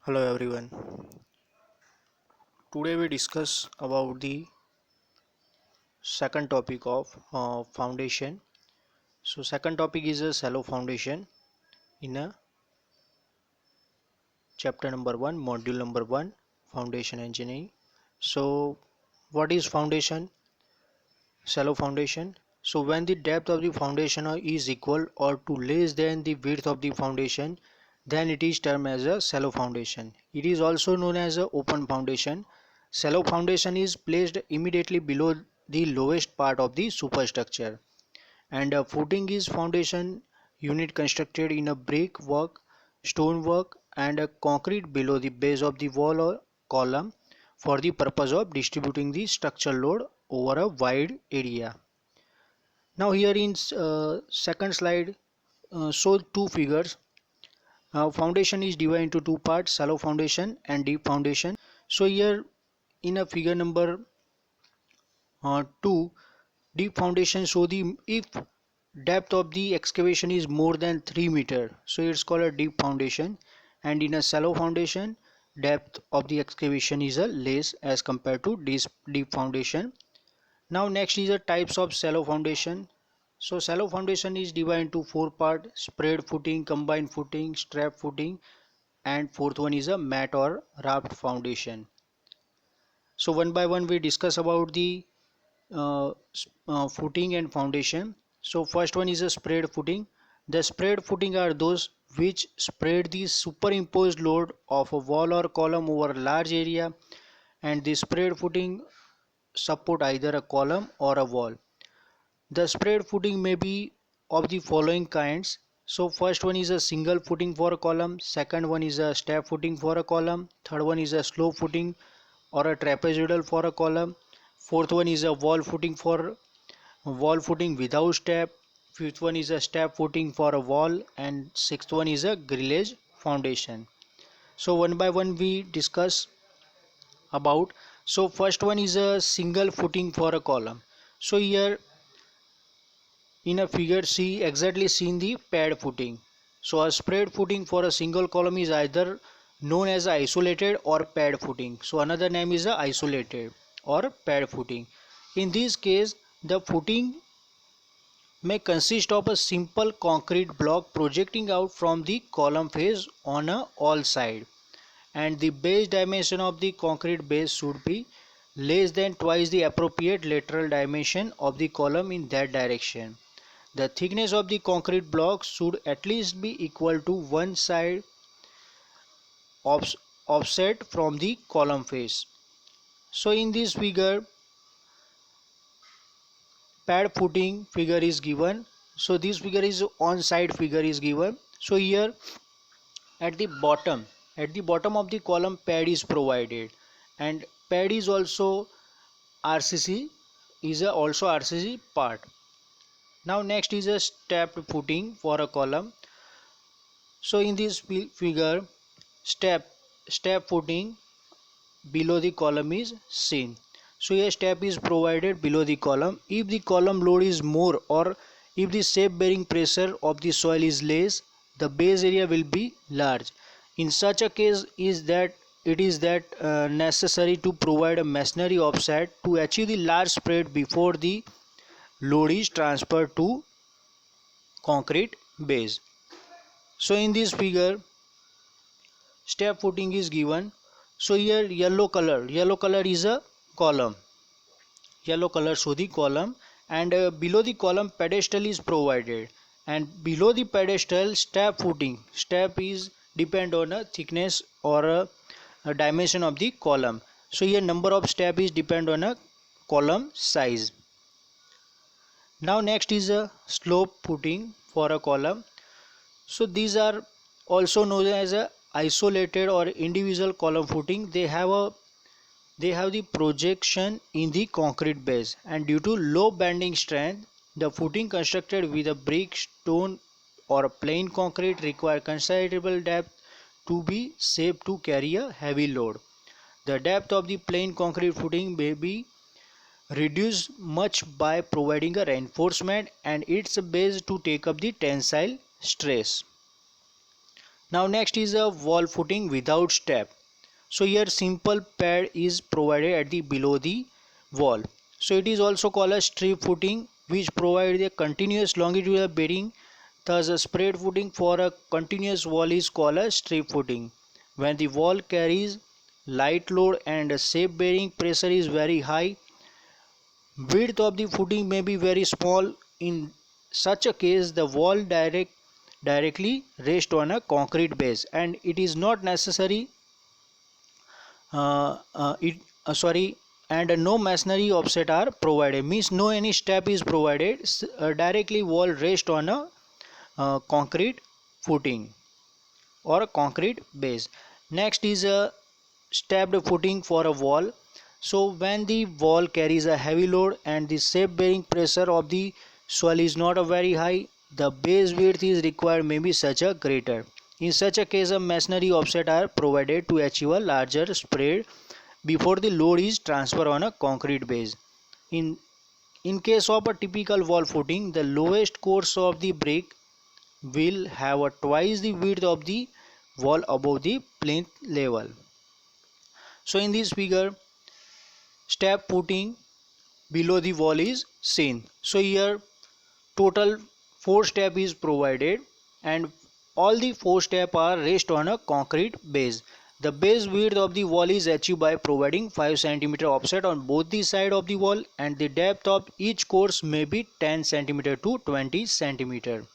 Hello everyone. Today we discuss about the second topic of foundation. So second topic is a shallow foundation in a chapter number 1, module number 1, foundation engineering. So what is foundation? Shallow foundation. So when the depth of the foundation is equal or to less than the width of the foundation, then it is termed as a shallow foundation. It is also known as a open foundation. Shallow foundation is placed immediately below the lowest part of the superstructure, and a footing is foundation unit constructed in a brick work, stone work, and a concrete below the base of the wall or column for the purpose of distributing the structural load over a wide area. Now here in second slide show two figures. Foundation is divided into two parts, shallow foundation and deep foundation. So here in a figure number 2, deep foundation show the if depth of the excavation is more than 3 meter, so it's called a deep foundation, and in a shallow foundation depth of the excavation is a less as compared to this deep foundation. Now next is the types of shallow foundation. So shallow foundation is divided into four part: spread footing, combined footing, strap footing, and fourth one is a mat or raft foundation. So one by one we discuss about the footing and foundation. So first one is a spread footing. The spread footing are those which spread the superimposed load of a wall or column over a large area, and the spread footing support either a column or a wall. The spread footing may be of the following kinds. So first one is a single footing for a column, second one is a step footing for a column, third one is a slope footing or a trapezoidal for a column, fourth one is a wall footing without step, fifth one is a step footing for a wall, and sixth one is a grillage foundation. So one by one we discuss about. So first one is a single footing for a column. So here in a figure C exactly seen the pad footing. So a spread footing for a single column is either known as isolated or pad footing. So another name is a isolated or pad footing. In this case the footing may consist of a simple concrete block projecting out from the column face on a all side, and the base dimension of the concrete base should be less than twice the appropriate lateral dimension of the column in that direction. The thickness of the concrete block should at least be equal to one side offset from the column face. So in this figure pad footing figure is given. So this figure is on side figure is given. So here at the bottom of the column pad is provided, and pad is also RCC also RCC part. Now next is a stepped footing for a column. So in this figure step footing below the column is seen. So a step is provided below the column. If the column load is more, or if the shape bearing pressure of the soil is less, the base area will be large. In such a case it is necessary to provide a masonry offset to achieve the large spread before the load is transferred to concrete base. So in this figure step footing is given. So here yellow color is a column, yellow color show the column, and below the column pedestal is provided, and below the pedestal step is depend on a thickness or a dimension of the column. So here number of step is depend on a column size. Now next is a slope footing for a column. So these are also known as a isolated or individual column footing. They have the projection in the concrete base, and due to low bending strength the footing constructed with a brick, stone, or a plain concrete require considerable depth to be safe to carry a heavy load. The depth of the plain concrete footing may be reduced much by providing a reinforcement and its base to take up the tensile stress. Now next is a wall footing without step. So here simple pad is provided at the below the wall. So it is also called a strip footing, which provides a continuous longitudinal bearing. Thus a spread footing for a continuous wall is called a strip footing. When the wall carries light load and the shape bearing pressure is very high, width of the footing may be very small. In such a case, the wall directly rests on a concrete base, and it is not necessary uh, uh, it sorry and no masonry offset are provided, means no any step is provided. Directly wall rest on a concrete footing or a concrete base. Next is a stepped footing for a wall. So when the wall carries a heavy load and the shape bearing pressure of the soil is not a very high, the base width is required may be such a greater. In such a case, a masonry offset are provided to achieve a larger spread before the load is transferred on a concrete base. In in case of a typical wall footing, the lowest course of the brick will have a twice the width of the wall above the plinth level. So in this figure, step footing below the wall is seen. So here total 4 step is provided, and all the 4 step are rest on a concrete base. The base width of the wall is achieved by providing 5 cm offset on both the side of the wall, and the depth of each course may be 10 cm to 20 cm.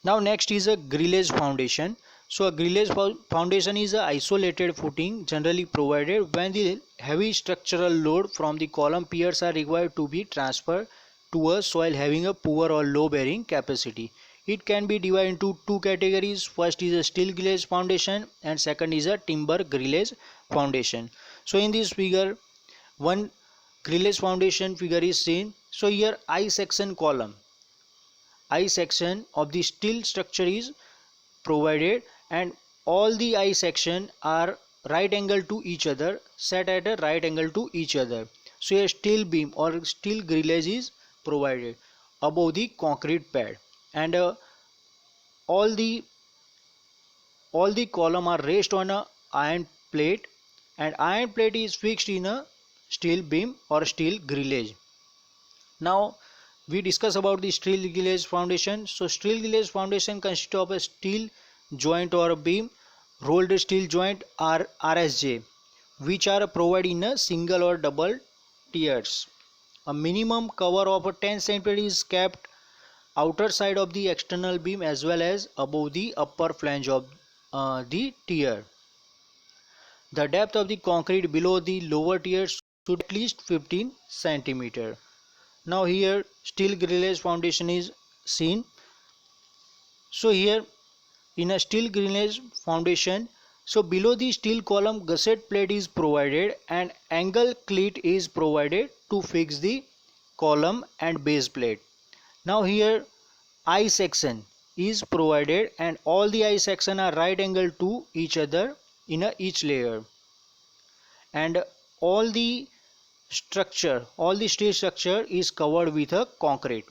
Now next is a grillage foundation. So a grillage foundation is a isolated footing generally provided when the heavy structural load from the column piers are required to be transferred to a soil having a poor or low bearing capacity. It can be divided into two categories. First is a steel grillage foundation and second is a timber grillage foundation. So in this figure, one grillage foundation figure is seen. So here I section column, I section of the steel structure is provided, and all the I section are right angle to each other, set at a right angle to each other. So a steel beam or steel grillage is provided above the concrete pad, and all the all the column are raised on a iron plate, and iron plate is fixed in a steel beam or steel grillage. Now we discuss about the steel grillage foundation. So steel grillage foundation consists of a steel joint or a beam, rolled steel joint or RSJ, which are provided in a single or double tiers. A minimum cover of a 10 cm is kept outer side of the external beam as well as above the upper flange of the tier. The depth of the concrete below the lower tiers should at least 15 cm. Now here steel grillage foundation is seen. So here in a steel grillage foundation, so below the steel column gusset plate is provided and angle cleat is provided to fix the column and base plate. Now here I section is provided and all the I section are right angle to each other in each layer, and all the all the steel structure is covered with a concrete.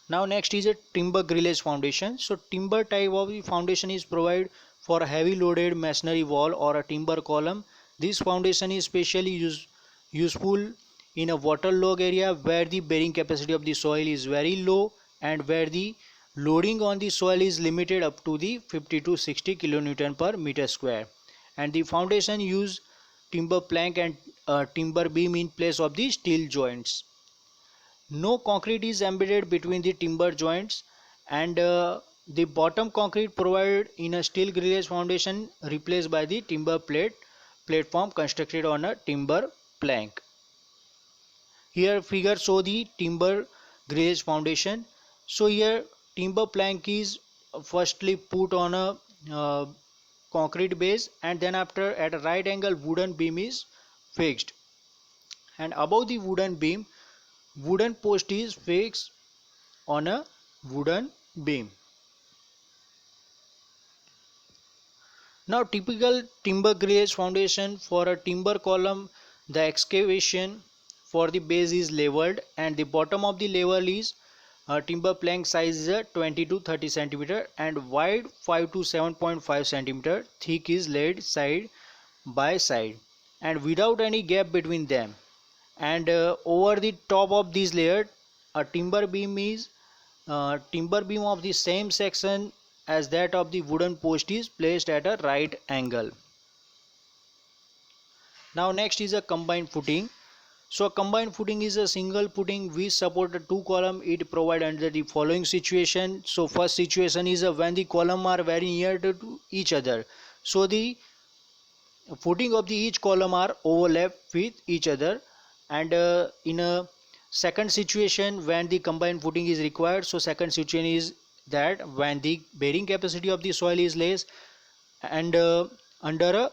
Now next is a timber grillage foundation. So timber type of the foundation is provided for a heavy loaded masonry wall or a timber column. This foundation is specially useful in a waterlogged area where the bearing capacity of the soil is very low and where the loading on the soil is limited up to the 50 to 60 kilonewton per meter square, and the foundation use timber plank and timber beam in place of the steel joints. No concrete is embedded between the timber joints, and the bottom concrete provided in a steel grillage foundation replaced by the timber platform constructed on a timber plank. Here figure show the timber grillage foundation. So here timber plank is firstly put on a uh, concrete base, and then after at a right angle wooden beam is fixed, and above the wooden beam wooden post is fixed on a wooden beam. Now typical timber grillage foundation for a timber column, the excavation for the base is leveled and the bottom of the level is timber plank size is 20 to 30 centimeter and wide 5 to 7.5 centimeter, thick is laid side by side and without any gap between them, and over the top of this layer a timber beam of the same section as that of the wooden post is placed at a right angle. Now next is a combined footing. So a combined footing is a single footing which support a two column. It provide under the following situation. So first situation is when the column are very near to each other. So the footing of the each column are overlap with each other, and in a second situation when the combined footing is required, so second situation is that when the bearing capacity of the soil is less and under a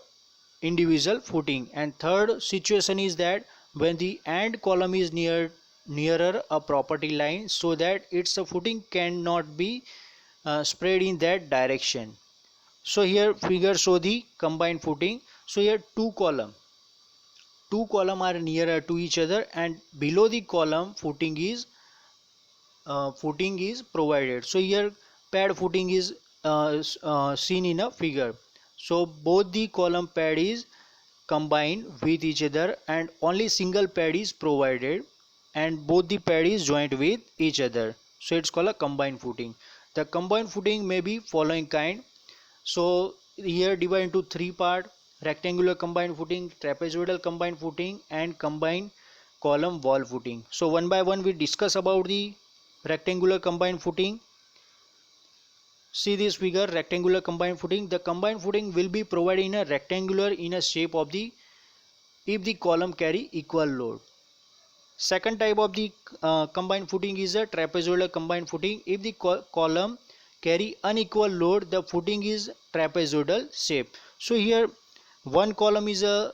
individual footing, and third situation is that when the end column is nearer a property line so that its footing cannot be spread in that direction. So here figure show the combined footing. So here two column are nearer to each other and below the column footing is provided. So here pad footing is seen in a figure. So both the column pad is combined with each other and only single pad is provided and both the pad is joined with each other. So it's called a combined footing. The combined footing may be following kind. So here divide into three part: rectangular combined footing, trapezoidal combined footing, and combined column wall footing. So one by one we discuss about the rectangular combined footing. See this figure, rectangular combined footing. The combined footing will be provided in a rectangular in a shape of the if the column carry equal load. Second type of the combined footing is a trapezoidal combined footing. If the column carry unequal load, the footing is trapezoidal shape. So here one column is a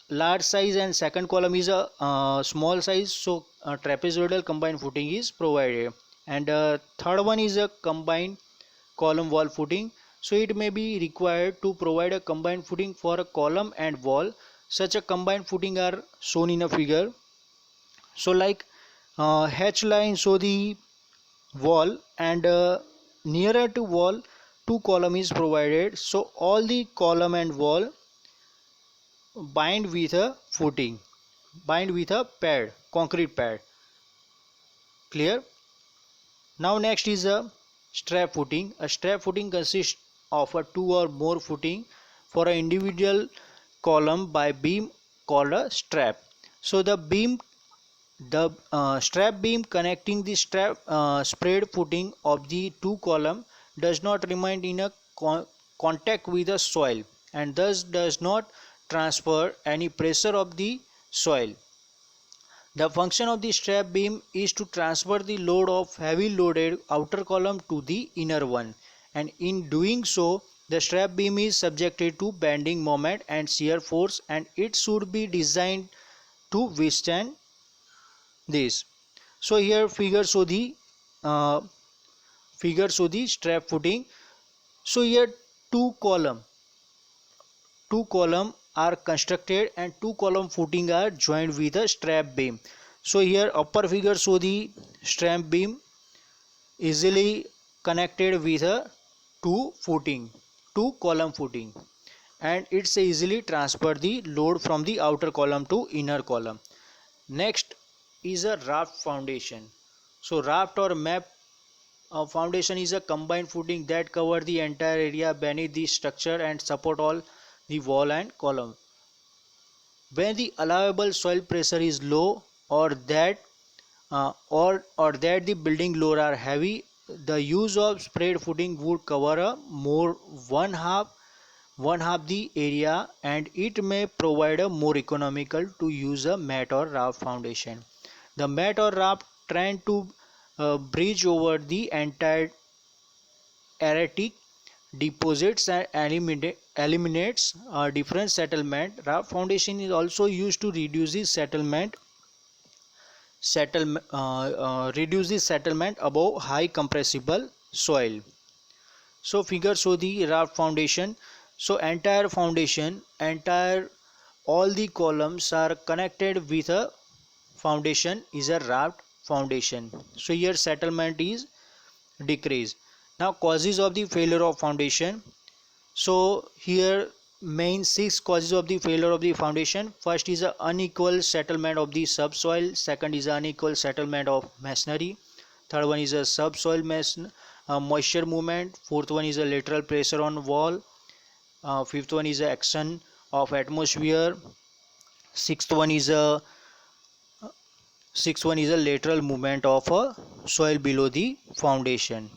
large size and second column is a small size, so trapezoidal combined footing is provided. And third one is a combined column wall footing. So it may be required to provide a combined footing for a column and wall. Such a combined footing are shown in a figure. So like hatch line show the wall, and nearer to wall two column is provided, so all the column and wall bind with a footing, bind with a pad, concrete pad. Clear? Now next is a strap footing. A strap footing consists of a two or more footing for an individual column by beam called a strap. So the strap beam connecting the spread footing of the two column does not remain in a contact with the soil and thus does not transfer any pressure of the soil. The function of the strap beam is to transfer the load of heavy loaded outer column to the inner one, and in doing so the strap beam is subjected to bending moment and shear force, and it should be designed to withstand this. So here figure show the strap footing. So here two column are constructed and two column footing are joined with a strap beam. So here upper figure show the strap beam easily connected with a two column footing, and it's easily transfer the load from the outer column to inner column. Next is a raft foundation. So raft or map foundation is a combined footing that cover the entire area beneath the structure and support all the wall and column. When the allowable soil pressure is low or that the building load are heavy, the use of spread footing would cover a more one half the area, and it may provide a more economical to use a mat or raft foundation. The mat or raft tend to bridge over the entire erratic deposits and eliminates different settlement. Raft foundation is also used to reduce the settlement above high compressible soil. So figure show the raft foundation. So all the columns are connected with a foundation is a raft. foundation. So here settlement is decreased. Now causes of the failure of foundation. So here main 6 causes of the failure of the foundation. First is a unequal settlement of the subsoil. Second is unequal settlement of masonry. Third one is a subsoil moisture movement. Fourth one is a lateral pressure on wall. Fifth one is a action of atmosphere. Sixth one is a lateral movement of a soil below the foundation.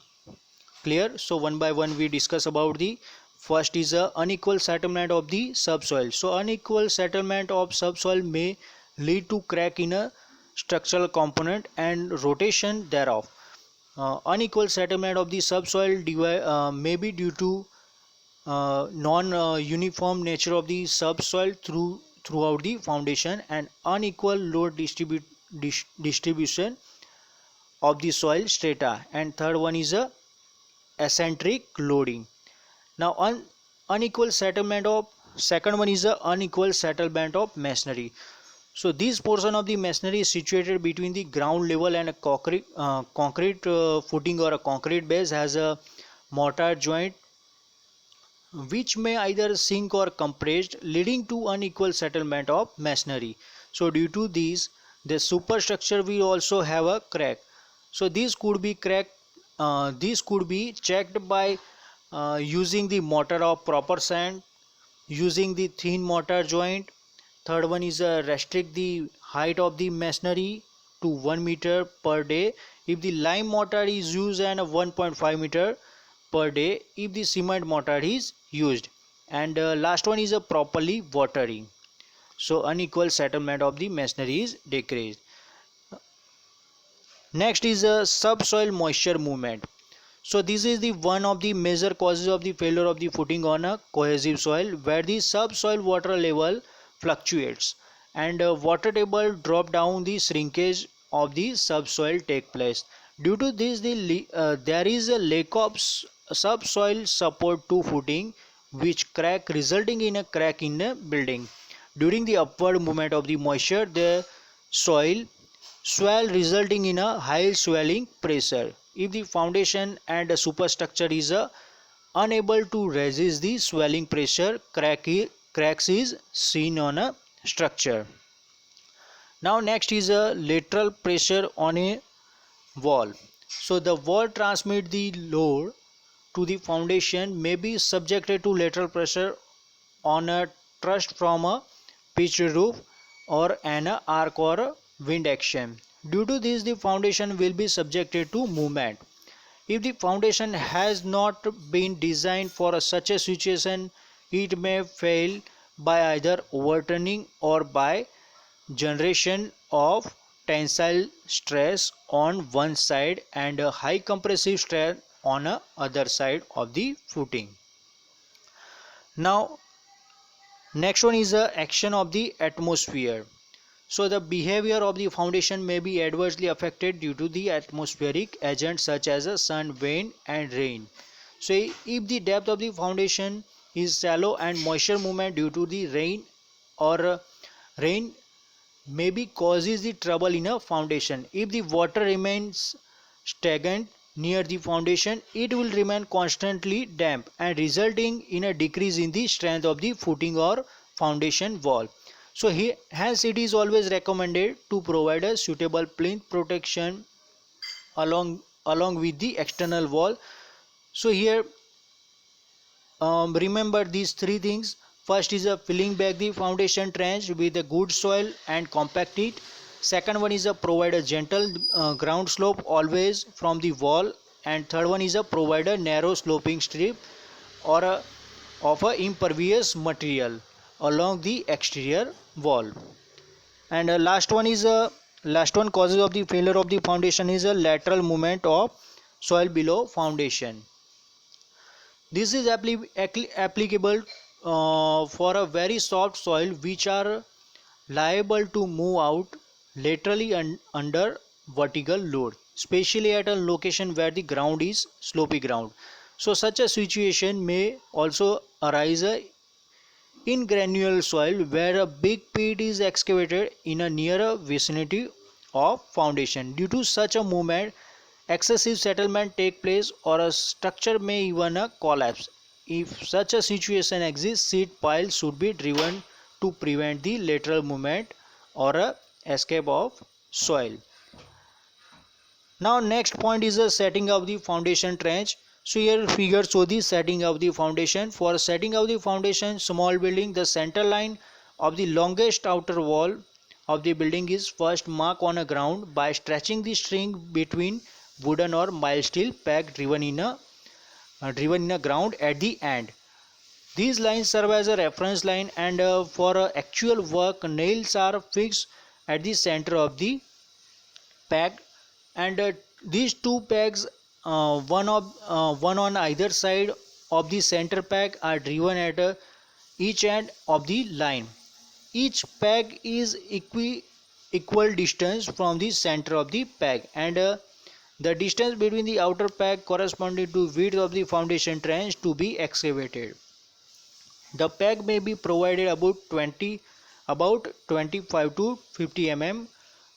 Clear? So one by one we discuss about the first is a unequal settlement of the subsoil. So unequal settlement of subsoil may lead to crack in a structural component and rotation thereof. Unequal settlement of the subsoil may be due to non-uniform nature of the subsoil throughout the foundation and unequal load distribution of the soil strata. And third one is a eccentric loading. Now unequal settlement of second one is the unequal settlement of masonry. So this portion of the masonry is situated between the ground level and a concrete footing or a concrete base, has a mortar joint which may either sink or compressed, leading to unequal settlement of masonry. So due to these, the superstructure will also have a crack. So this could be checked by using the mortar of proper sand, using the thin mortar joint. Third one is restrict the height of the masonry to 1 meter per day if the lime mortar is used, and 1.5 meter per day if the cement mortar is used. And last one is a properly watering. So unequal settlement of the masonry is decreased. Next is a subsoil moisture movement. So this is the one of the major causes of the failure of the footing on a cohesive soil, where the subsoil water level fluctuates and water table drop down, the shrinkage of the subsoil take place. Due to this, there is a lack of subsoil support to footing, which crack, resulting in a crack in a building. During the upward movement of the moisture, the soil swell, resulting in a high swelling pressure. If the foundation and the superstructure is unable to resist the swelling pressure, cracks is seen on a structure. Now next is a lateral pressure on a wall. So the wall transmit the load to the foundation, may be subjected to lateral pressure on a truss from a pitched roof or an arc or wind action. Due to this, the foundation will be subjected to movement. If the foundation has not been designed for such a situation, it may fail by either overturning or by generation of tensile stress on one side and a high compressive stress on the other side of the footing. Now next one is the action of the atmosphere. So the behavior of the foundation may be adversely affected due to the atmospheric agents such as the sun, wind and rain. So if the depth of the foundation is shallow and moisture movement due to the rain or rain maybe causes the trouble in a foundation. If the water remains stagnant near the foundation, it will remain constantly damp and resulting in a decrease in the strength of the footing or foundation wall. So hence it is always recommended to provide a suitable plinth protection along with the external wall. So here remember these three things. First is filling back the foundation trench with a good soil and compact it. Second one is provide a gentle ground slope always from the wall. And third one is provide a narrow sloping strip or of a impervious material along the exterior wall. And last one causes of the failure of the foundation is a lateral movement of soil below foundation. This is applicable for a very soft soil which are liable to move out laterally under vertical load, especially at a location where the ground is slopy ground. So such a situation may also arise in granular soil where a big pit is excavated in a near vicinity of foundation. Due to such a movement, excessive settlement take place or a structure may even collapse. If such a situation exists, seed piles should be driven to prevent the lateral movement or a escape of soil. Now next point is the setting of the foundation trench. So here figure show the setting of the foundation. For setting of the foundation small building, the center line of the longest outer wall of the building is first marked on a ground by stretching the string between wooden or mild steel peg driven in a ground at the end. These lines serve as a reference line, and for actual work nails are fixed at the center of the peg, and these two pegs, one on either side of the center peg, are driven at each end of the line. Each peg is equal distance from the center of the peg, and the distance between the outer peg corresponding to width of the foundation trench to be excavated. The peg may be provided about 25 to 50 mm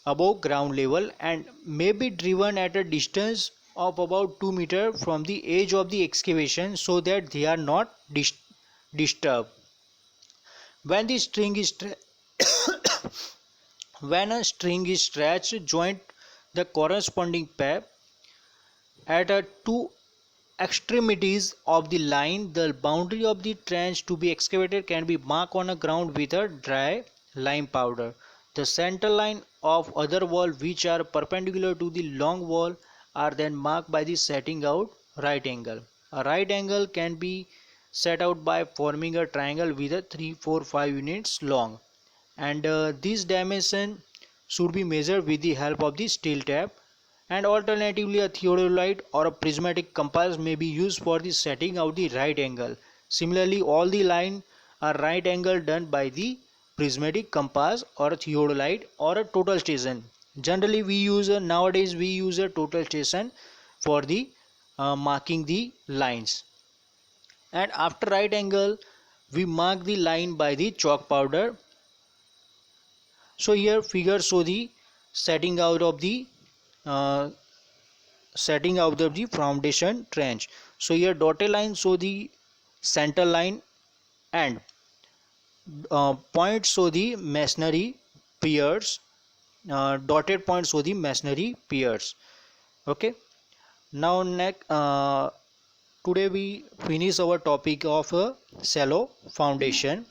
above ground level and may be driven at a distance of about 2 meters from the edge of the excavation so that they are not disturbed. When the string is when a string is stretched, joint the corresponding peg at a two extremities of the line. The boundary of the trench to be excavated can be marked on a ground with a dry lime powder. The center line of other wall which are perpendicular to the long wall are then marked by the setting out right angle. A right angle can be set out by forming a triangle with a 3, 4, 5 units long, and this dimension should be measured with the help of the steel tape, and alternatively a theodolite or a prismatic compass may be used for the setting out the right angle. Similarly, all the lines are right angle done by the prismatic compass or a theodolite or a total station. Generally nowadays we use a total station for the marking the lines. And after right angle we mark the line by the chalk powder. So here figure show the setting out of the uh, foundation trench. So here dotted line show the center line, and points show the masonry piers. Dotted points show the masonry piers. Okay. Now next, today we finish our topic of shallow foundation.